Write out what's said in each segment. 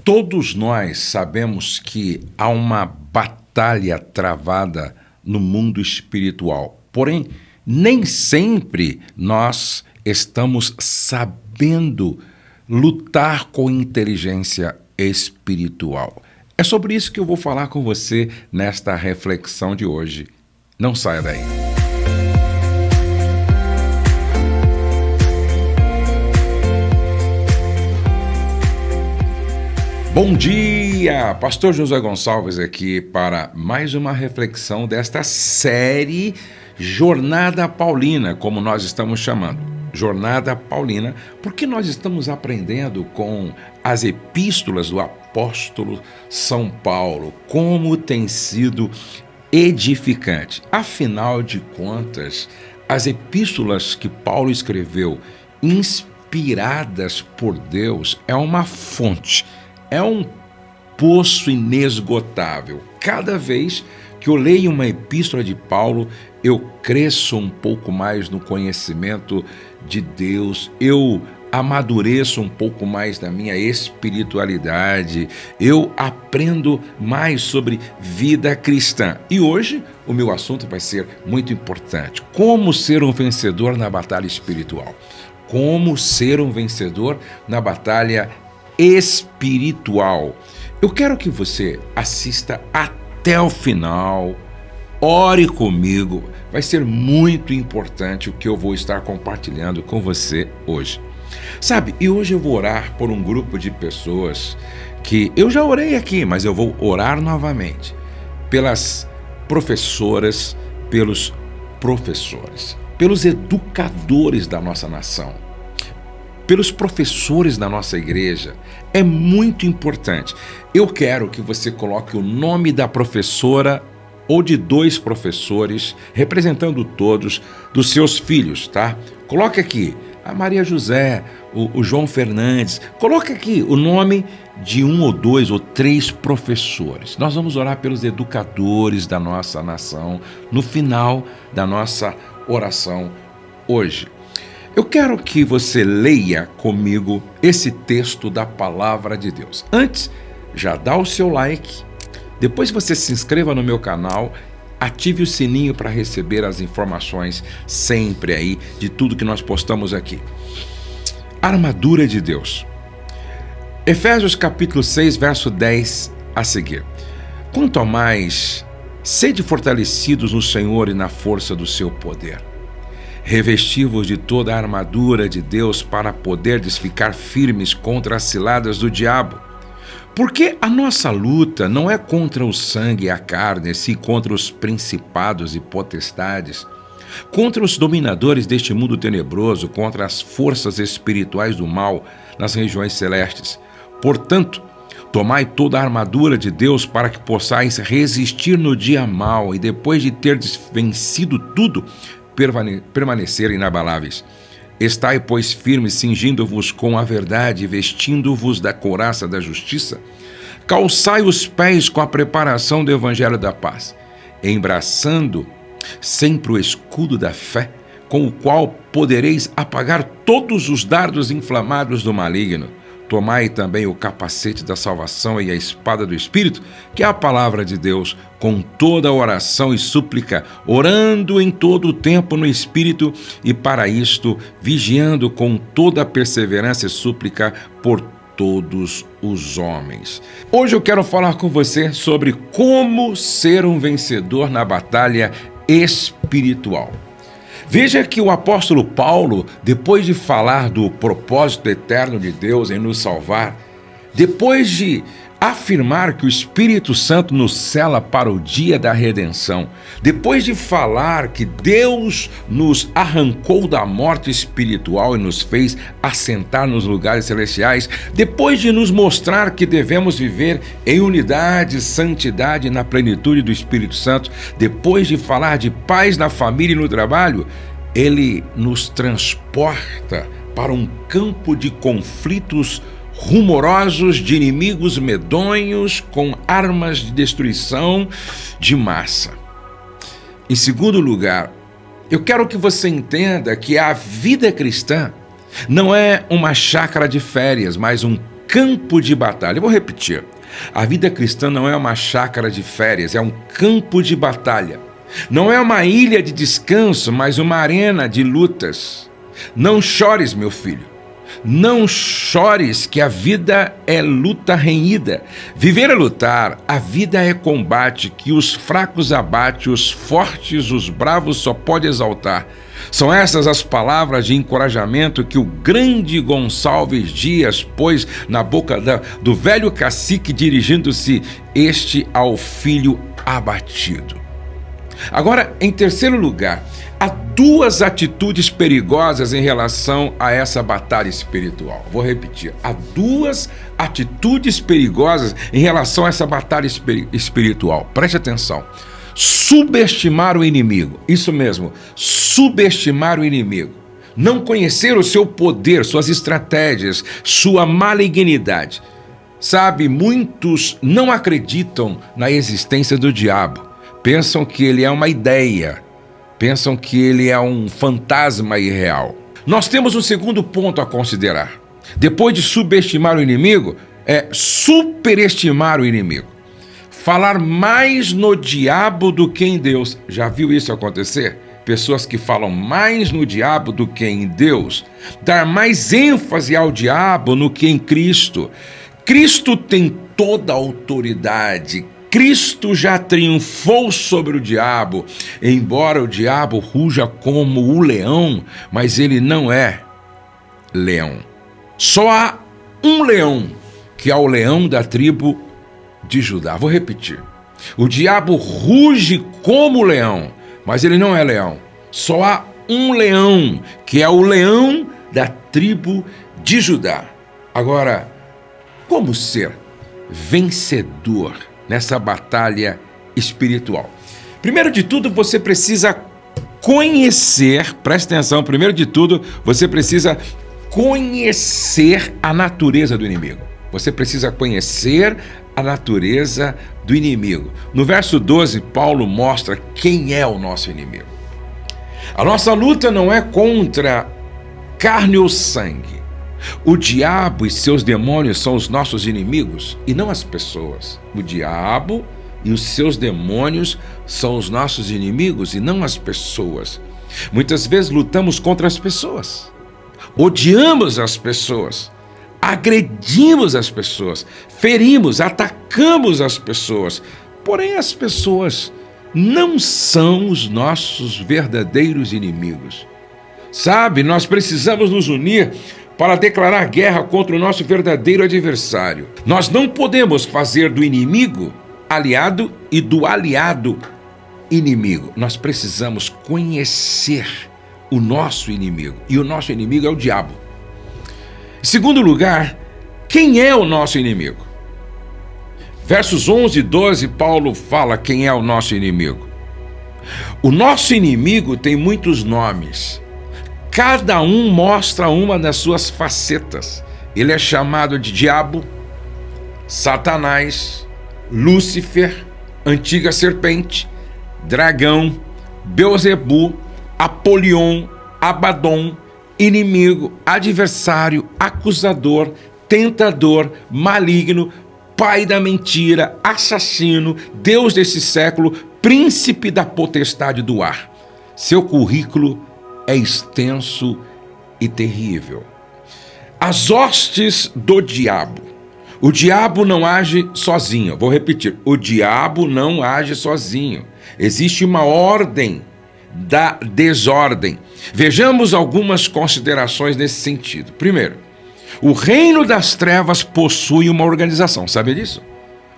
Todos nós sabemos que há uma batalha travada no mundo espiritual. Porém, nem sempre nós estamos sabendo lutar com inteligência espiritual. É sobre isso que eu vou falar com você nesta reflexão de hoje. Não saia daí. Bom dia! Pastor Josué Gonçalves aqui para mais uma reflexão desta série Jornada Paulina, como nós estamos chamando. Jornada Paulina, porque nós estamos aprendendo com as epístolas do apóstolo São Paulo, como tem sido edificante. Afinal de contas, as epístolas que Paulo escreveu, inspiradas por Deus, é uma fonte, é um poço inesgotável. Cada vez que eu leio uma epístola de Paulo, eu cresço um pouco mais no conhecimento de Deus, eu amadureço um pouco mais na minha espiritualidade, eu aprendo mais sobre vida cristã. E hoje o meu assunto vai ser muito importante: como ser um vencedor na batalha espiritual. Como ser um vencedor na batalha espiritual. Eu quero que você assista até o final, ore comigo, vai ser muito importante o que eu vou estar compartilhando com você hoje. Sabe, e hoje eu vou orar por um grupo de pessoas que eu já orei aqui, mas eu vou orar novamente, pelas professoras, pelos professores, pelos educadores da nossa nação, pelos professores da nossa igreja. É muito importante. Eu quero que você coloque o nome da professora ou de dois professores, representando todos, dos seus filhos, tá? Coloque aqui a Maria José, o João Fernandes. Coloque aqui o nome de um ou dois ou três professores. Nós vamos orar pelos educadores da nossa nação no final da nossa oração hoje. Eu quero que você leia comigo esse texto da Palavra de Deus. Antes, já dá o seu like, depois você se inscreva no meu canal, ative o sininho para receber as informações sempre aí de tudo que nós postamos aqui. Armadura de Deus. Efésios capítulo 6, verso 10 a seguir. Quanto ao mais, sede fortalecidos no Senhor e na força do seu poder. Revesti-vos de toda a armadura de Deus para poderdes ficar firmes contra as ciladas do diabo. Porque a nossa luta não é contra o sangue e a carne, sim contra os principados e potestades, contra os dominadores deste mundo tenebroso, contra as forças espirituais do mal nas regiões celestes. Portanto, tomai toda a armadura de Deus para que possais resistir no dia mau e depois de terdes vencido tudo, permanecer inabaláveis. Estai, pois, firmes, cingindo-vos com a verdade, vestindo-vos da couraça da justiça. Calçai os pés com a preparação do evangelho da paz, embraçando sempre o escudo da fé, com o qual podereis apagar todos os dardos inflamados do maligno. Tomai também o capacete da salvação e a espada do Espírito, que é a palavra de Deus, com toda oração e súplica, orando em todo o tempo no Espírito, e para isto, vigiando com toda perseverança e súplica por todos os homens. Hoje eu quero falar com você sobre como ser um vencedor na batalha espiritual. Veja que o apóstolo Paulo, depois de falar do propósito eterno de Deus em nos salvar, depois de afirmar que o Espírito Santo nos sela para o dia da redenção, depois de falar que Deus nos arrancou da morte espiritual e nos fez assentar nos lugares celestiais, depois de nos mostrar que devemos viver em unidade, santidade na plenitude do Espírito Santo, depois de falar de paz na família e no trabalho, ele nos transporta para um campo de conflitos rumorosos, de inimigos medonhos com armas de destruição de massa. Em segundo lugar, eu quero que você entenda que a vida cristã não é uma chácara de férias, mas um campo de batalha. Eu vou repetir. A vida cristã não é uma chácara de férias, é um campo de batalha. Não é uma ilha de descanso, mas uma arena de lutas. Não chores, meu filho. Não chores, que a vida é luta renhida. Viver é lutar, a vida é combate, que os fracos abate, os fortes, os bravos só pode exaltar. São essas as palavras de encorajamento que o grande Gonçalves Dias pôs na boca do velho cacique, dirigindo-se este ao filho abatido. Agora, em terceiro lugar, há duas atitudes perigosas em relação a essa batalha espiritual. Vou repetir. Há duas atitudes perigosas em relação a essa batalha espiritual. Preste atenção. Subestimar o inimigo. Isso mesmo. Subestimar o inimigo. Não conhecer o seu poder, suas estratégias, sua malignidade. Sabe, muitos não acreditam na existência do diabo. Pensam que ele é uma ideia. Pensam que ele é um fantasma irreal. Nós temos um segundo ponto a considerar. Depois de subestimar o inimigo, é superestimar o inimigo. Falar mais no diabo do que em Deus. Já viu isso acontecer? Pessoas que falam mais no diabo do que em Deus. Dar mais ênfase ao diabo no que em Cristo. Cristo tem toda a autoridade. Cristo já triunfou sobre o diabo, embora o diabo ruja como o leão, mas ele não é leão. Só há um leão, que é o leão da tribo de Judá. Vou repetir. O diabo ruge como leão, mas ele não é leão. Só há um leão, que é o leão da tribo de Judá. Agora, como ser vencedor nessa batalha espiritual? Primeiro de tudo, você precisa conhecer, preste atenção, primeiro de tudo, você precisa conhecer a natureza do inimigo. Você precisa conhecer a natureza do inimigo. No verso 12, Paulo mostra quem é o nosso inimigo. A nossa luta não é contra carne ou sangue. O diabo e seus demônios são os nossos inimigos e não as pessoas. O diabo e os seus demônios são os nossos inimigos e não as pessoas. Muitas vezes lutamos contra as pessoas, odiamos as pessoas, agredimos as pessoas, ferimos, atacamos as pessoas. Porém, as pessoas não são os nossos verdadeiros inimigos. Sabe, nós precisamos nos unir para declarar guerra contra o nosso verdadeiro adversário. Nós não podemos fazer do inimigo aliado e do aliado inimigo. Nós precisamos conhecer o nosso inimigo. E o nosso inimigo é o diabo. Em segundo lugar, quem é o nosso inimigo? Versos 11 e 12, Paulo fala quem é o nosso inimigo. O nosso inimigo tem muitos nomes. Cada um mostra uma das suas facetas. Ele é chamado de diabo, Satanás, Lúcifer, antiga serpente, dragão, Beelzebu, Apolion, Abaddon, inimigo, adversário, acusador, tentador, maligno, pai da mentira, assassino, Deus desse século, príncipe da potestade do ar. Seu currículo é extenso e terrível. As hostes do diabo. O diabo não age sozinho. Vou repetir. O diabo não age sozinho. Existe uma ordem da desordem. Vejamos algumas considerações nesse sentido. Primeiro, o reino das trevas possui uma organização. Sabe disso?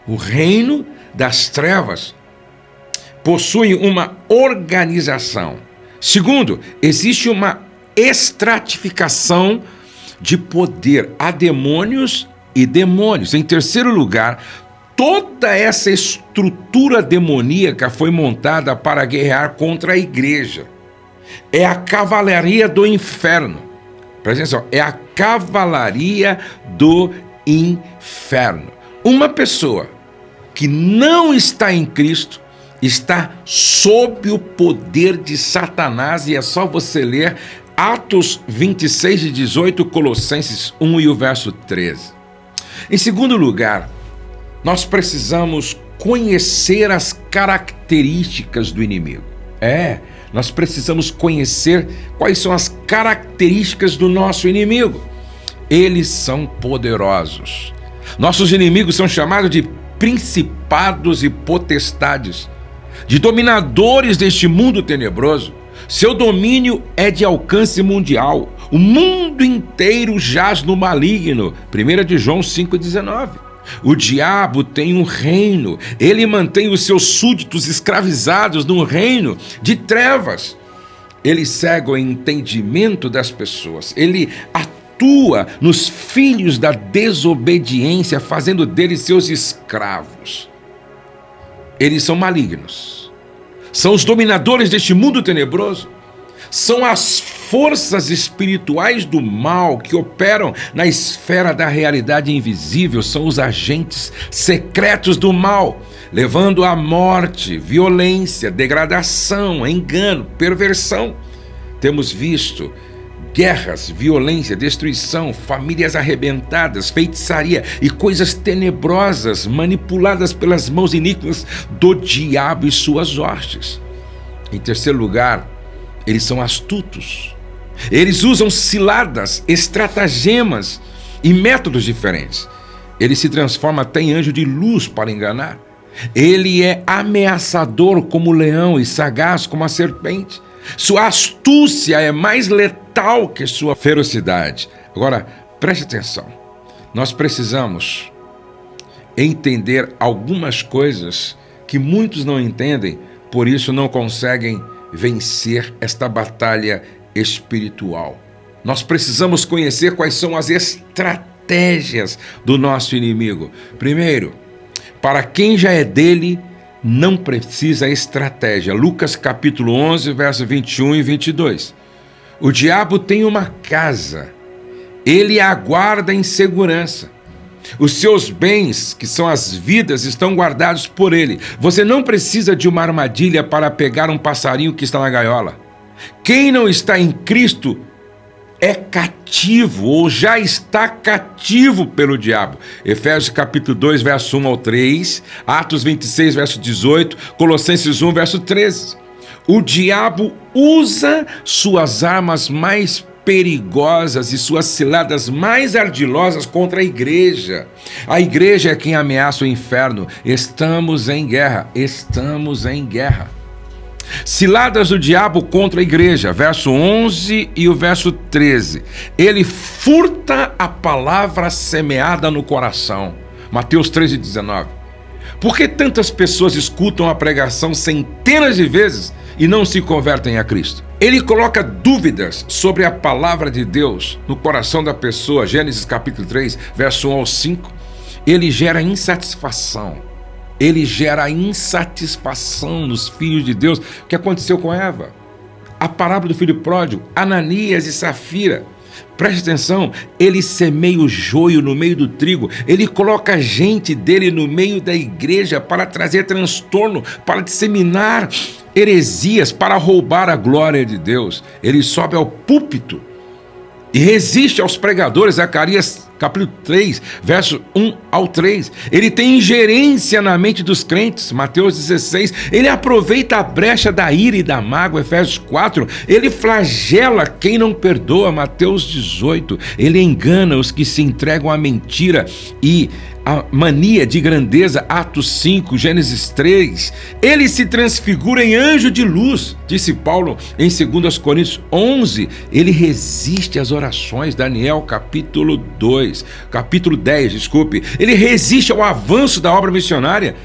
O reino das trevas possui uma organização. Segundo, existe uma estratificação de poder. Há demônios e demônios. Em terceiro lugar, toda essa estrutura demoníaca foi montada para guerrear contra a igreja. É a cavalaria do inferno. Presta atenção, é a cavalaria do inferno. Uma pessoa que não está em Cristo está sob o poder de Satanás, e é só você ler Atos 26 e 18, Colossenses 1 e o verso 13. Em segundo lugar, nós precisamos conhecer as características do inimigo. Nós precisamos conhecer quais são as características do nosso inimigo. Eles são poderosos. Nossos inimigos são chamados de principados e potestades, de dominadores deste mundo tenebroso. Seu domínio é de alcance mundial. O mundo inteiro jaz no maligno. 1 de João 5,19. O diabo tem um reino. Ele mantém os seus súditos escravizados num reino de trevas. Ele cega o entendimento das pessoas. Ele atua nos filhos da desobediência, fazendo deles seus escravos. Eles são malignos. São os dominadores deste mundo tenebroso. São as forças espirituais do mal que operam na esfera da realidade invisível. São os agentes secretos do mal, levando à morte, violência, degradação, engano, perversão. Temos visto guerras, violência, destruição, famílias arrebentadas, feitiçaria e coisas tenebrosas manipuladas pelas mãos iníquas do diabo e suas hostes. Em terceiro lugar, eles são astutos. Eles usam ciladas, estratagemas e métodos diferentes. Ele se transforma até em anjo de luz para enganar. Ele é ameaçador como o leão e sagaz como a serpente. Sua astúcia é mais letal que sua ferocidade. Agora, preste atenção. Nós precisamos entender algumas coisas que muitos não entendem, por isso não conseguem vencer esta batalha espiritual. Nós precisamos conhecer quais são as estratégias do nosso inimigo. Primeiro, para quem já é dele, não precisa estratégia. Lucas capítulo 11, verso 21 e 22. O diabo tem uma casa, ele aguarda em segurança. Os seus bens, que são as vidas, estão guardados por ele. Você não precisa de uma armadilha para pegar um passarinho que está na gaiola. Quem não está em Cristo é cativo ou já está cativo pelo diabo. Efésios capítulo 2, verso 1 ao 3, Atos 26, verso 18, Colossenses 1, verso 13. O diabo usa suas armas mais perigosas e suas ciladas mais ardilosas contra a igreja. A igreja é quem ameaça o inferno. Estamos em guerra. Ciladas do diabo contra a igreja, verso 11 e o verso 13. Ele furta a palavra semeada no coração. Mateus 13:19. Por que tantas pessoas escutam a pregação centenas de vezes e não se convertem a Cristo? Ele coloca dúvidas sobre a palavra de Deus no coração da pessoa. Gênesis capítulo 3, verso 1 ao 5. Ele gera insatisfação. Nos filhos de Deus. O que aconteceu com Eva? A parábola do filho pródigo, Ananias e Safira. Preste atenção, ele semeia o joio no meio do trigo, ele coloca a gente dele no meio da igreja para trazer transtorno, para disseminar heresias, para roubar a glória de Deus. Ele sobe ao púlpito e resiste aos pregadores. Zacarias capítulo 3, verso 1 ao 3. Ele tem ingerência na mente dos crentes. Mateus 16. Ele aproveita a brecha da ira e da mágoa. Efésios 4. Ele flagela quem não perdoa. Mateus 18. Ele engana os que se entregam à mentira e a mania de grandeza. Atos 5, Gênesis 3. Ele se transfigura em anjo de luz, disse Paulo em 2 Coríntios 11. Ele resiste às orações. Daniel capítulo 10. Ele resiste ao avanço da obra missionária.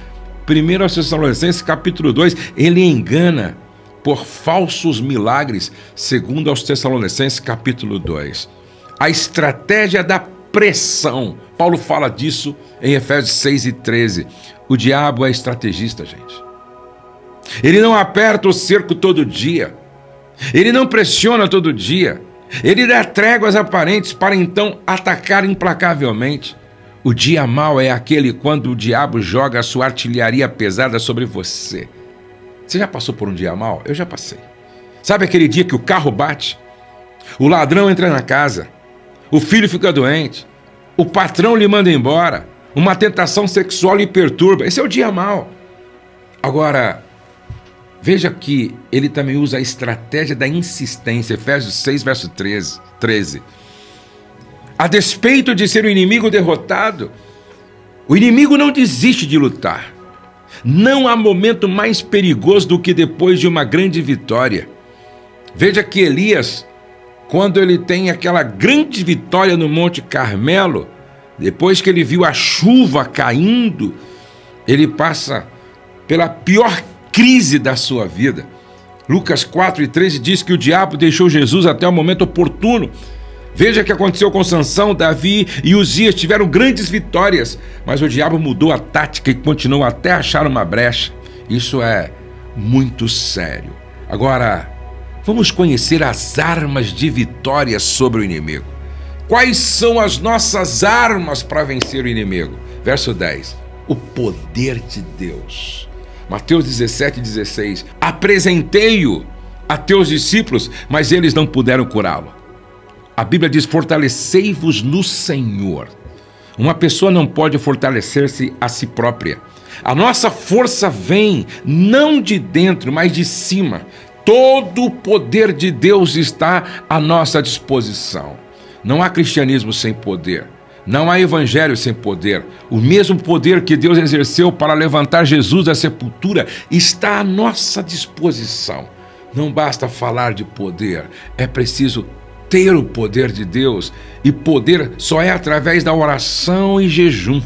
1 Tessalonicenses capítulo 2. Ele engana por falsos milagres. 2 Tessalonicenses capítulo 2. A estratégia da pressão. Paulo fala disso em Efésios 6 e 13. O diabo é estrategista, gente. Ele não aperta o cerco todo dia. Ele não pressiona todo dia. Ele dá tréguas aparentes para então atacar implacavelmente. O dia mau é aquele quando o diabo joga a sua artilharia pesada sobre você. Você já passou por um dia mau? Eu já passei. Sabe aquele dia que o carro bate? O ladrão entra na casa. O filho fica doente. o patrão lhe manda embora, uma tentação sexual lhe perturba. Esse é o dia mau. Agora, veja que ele também usa a estratégia da insistência, Efésios 6, verso 13. A despeito de ser o inimigo derrotado, o inimigo não desiste de lutar. Não há momento mais perigoso do que depois de uma grande vitória. Veja que Elias, quando ele tem aquela grande vitória no Monte Carmelo, depois que ele viu a chuva caindo, ele passa pela pior crise da sua vida. Lucas 4:13 diz que o diabo deixou Jesus até o momento oportuno. Veja o que aconteceu com Sansão, Davi e Uzias, tiveram grandes vitórias, mas o diabo mudou a tática e continuou até achar uma brecha. Isso é muito sério. Agora, vamos conhecer as armas de vitória sobre o inimigo. Quais são as nossas armas para vencer o inimigo? Verso 10. O poder de Deus. Mateus 17:16. Apresentei-o a teus discípulos, mas eles não puderam curá-lo. A Bíblia diz: fortalecei-vos no Senhor. Uma pessoa não pode fortalecer-se a si própria. A nossa força vem não de dentro, mas de cima. Todo o poder de Deus está à nossa disposição. Não há cristianismo sem poder. Não há evangelho sem poder. O mesmo poder que Deus exerceu para levantar Jesus da sepultura está à nossa disposição. Não basta falar de poder, é preciso ter o poder de Deus, e poder só é através da oração e jejum.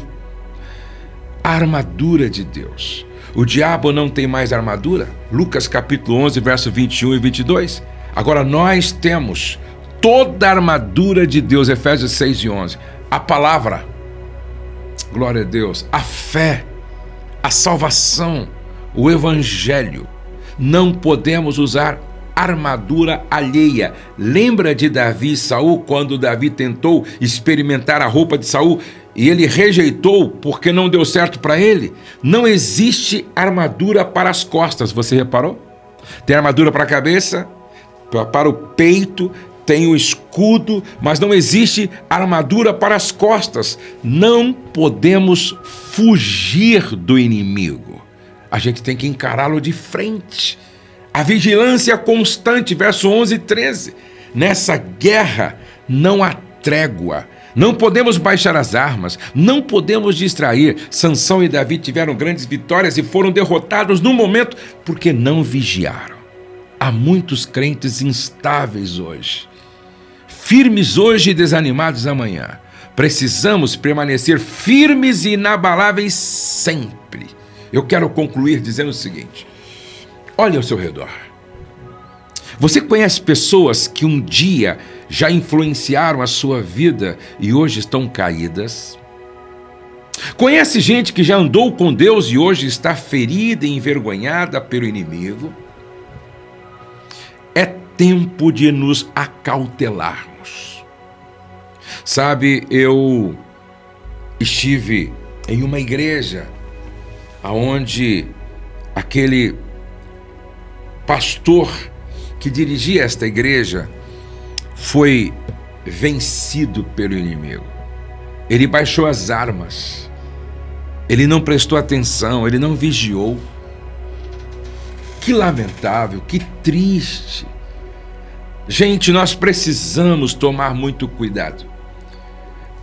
A armadura de Deus. O diabo não tem mais armadura? Lucas capítulo 11, verso 21 e 22. Agora nós temos toda a armadura de Deus, Efésios 6 e 11. A palavra, glória a Deus, a fé, a salvação, o evangelho. Não podemos usar armadura alheia. Lembra de Davi e Saul, quando Davi tentou experimentar a roupa de Saul e ele rejeitou porque não deu certo para ele? Não existe armadura para as costas, você reparou? Tem armadura para a cabeça, para o peito, tem o escudo, mas não existe armadura para as costas. Não podemos fugir do inimigo. A gente tem que encará-lo de frente. A vigilância constante, verso 11 e 13. Nessa guerra não há trégua. Não podemos baixar as armas, não podemos distrair. Sansão e Davi tiveram grandes vitórias e foram derrotados no momento porque não vigiaram. Há muitos crentes instáveis hoje, firmes hoje e desanimados amanhã. Precisamos permanecer firmes e inabaláveis sempre. Eu quero concluir dizendo o seguinte: olhe ao seu redor. Você conhece pessoas que um dia já influenciaram a sua vida e hoje estão caídas? Conhece gente que já andou com Deus e hoje está ferida e envergonhada pelo inimigo? É tempo de nos acautelarmos. Sabe, eu estive em uma igreja onde aquele pastor que dirigia esta igreja foi vencido pelo inimigo. Ele baixou as armas, ele não prestou atenção, ele não vigiou. Que lamentável, que triste. Gente, nós precisamos tomar muito cuidado,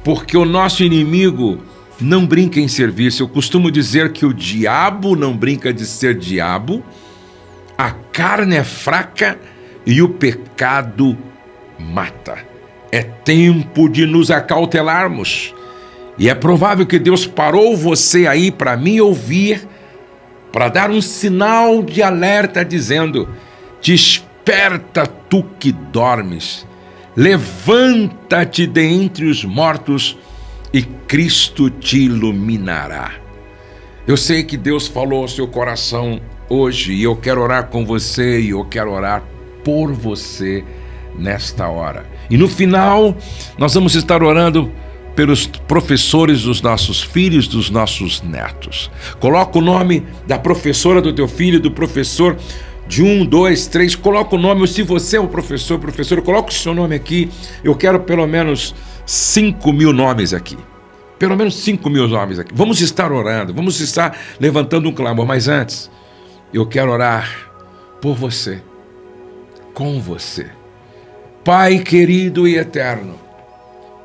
porque o nosso inimigo não brinca em serviço. Eu costumo dizer que o diabo não brinca de ser diabo, a carne é fraca e o pecado mata. É tempo de nos acautelarmos. E é provável que Deus parou você aí para me ouvir, para dar um sinal de alerta dizendo: desperta tu que dormes, levanta-te dentre os mortos e Cristo te iluminará. Eu sei que Deus falou ao seu coração hoje e eu quero orar com você e eu quero orar por você nesta hora. E no final nós vamos estar orando pelos professores dos nossos filhos, dos nossos netos. Coloca o nome da professora do teu filho, do professor de 1, 2, 3, coloca o nome, ou se você é um professor, professora, coloca o seu nome aqui. Eu quero pelo menos 5.000 nomes aqui. Pelo menos 5.000 nomes aqui. Vamos estar orando, vamos estar levantando um clamor. Mas antes, eu quero orar por você, com você. Pai querido e eterno,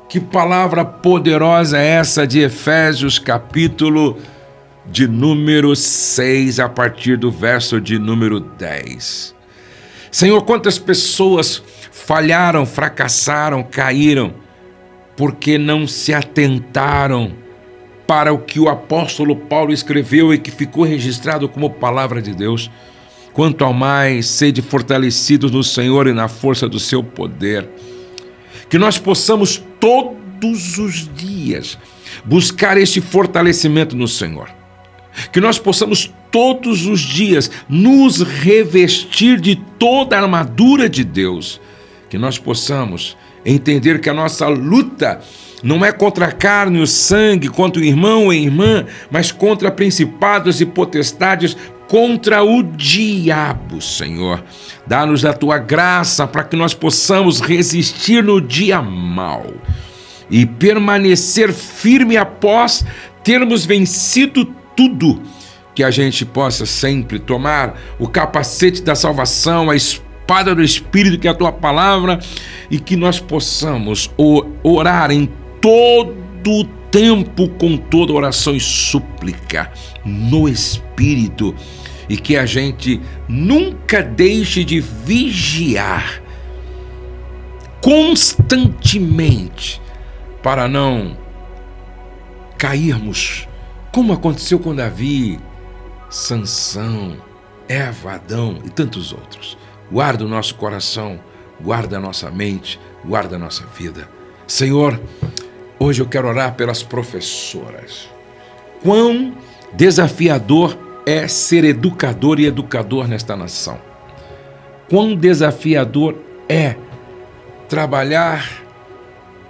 que palavra poderosa é essa de Efésios, capítulo de número 6, a partir do verso de número 10. Senhor, quantas pessoas falharam, fracassaram, caíram, porque não se atentaram para o que o apóstolo Paulo escreveu e que ficou registrado como palavra de Deus. Quanto ao mais, sede fortalecidos no Senhor e na força do seu poder. Que nós possamos todos os dias buscar este fortalecimento no Senhor. Que nós possamos todos os dias nos revestir de toda a armadura de Deus. Que nós possamos entender que a nossa luta não é contra a carne e o sangue, contra o irmão ou a irmã, mas contra principados e potestades, contra o diabo, Senhor. Dá-nos a tua graça para que nós possamos resistir no dia mau e permanecer firme após termos vencido tudo. Que a gente possa sempre tomar o capacete da salvação, a espada do Espírito, que é a tua palavra, e que nós possamos orar em todo o tempo com toda oração e súplica no Espírito, e que a gente nunca deixe de vigiar constantemente para não cairmos, como aconteceu com Davi, Sansão, Eva, Adão e tantos outros. Guarda o nosso coração, guarda a nossa mente, guarda a nossa vida. Senhor, hoje eu quero orar pelas professoras. Quão desafiador é ser educador e educador nesta nação. Quão desafiador é trabalhar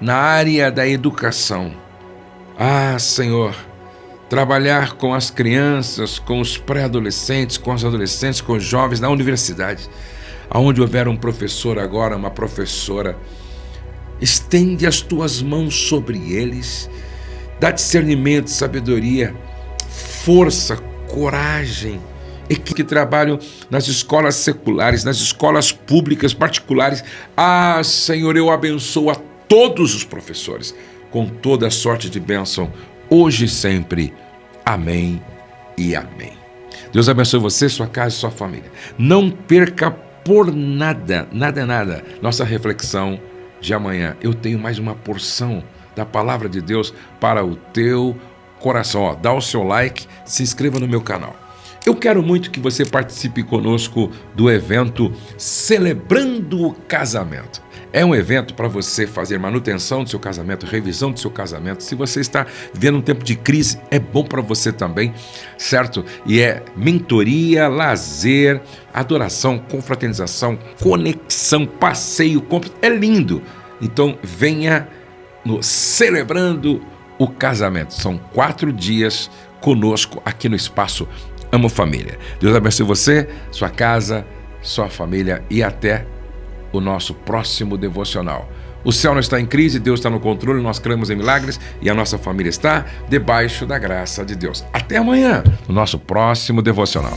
na área da educação. Ah, Senhor, trabalhar com as crianças, com os pré-adolescentes, com os adolescentes, com os jovens na universidade. Aonde houver um professor agora, uma professora, estende as tuas mãos sobre eles, dá discernimento, sabedoria, força, coragem, e que trabalham nas escolas seculares, nas escolas públicas, particulares. Ah, Senhor, eu abençoo a todos os professores, com toda a sorte de bênção, hoje e sempre. Amém e amém. Deus abençoe você, sua casa e sua família. Não perca por nada, nada, nossa reflexão de amanhã. Eu tenho mais uma porção da palavra de Deus para o teu coração. Dá o seu like, se inscreva no meu canal. Eu quero muito que você participe conosco do evento Celebrando o Casamento. É um evento para você fazer manutenção do seu casamento, revisão do seu casamento. Se você está vivendo um tempo de crise, é bom para você também, certo? E é mentoria, lazer, adoração, confraternização, conexão, passeio, é lindo. Então venha no Celebrando o Casamento. São 4 dias conosco aqui no Espaço Amo Família. Deus abençoe você, sua casa, sua família e até o nosso próximo devocional. O céu não está em crise, Deus está no controle, nós cremos em milagres e a nossa família está debaixo da graça de Deus. Até amanhã, no nosso próximo devocional.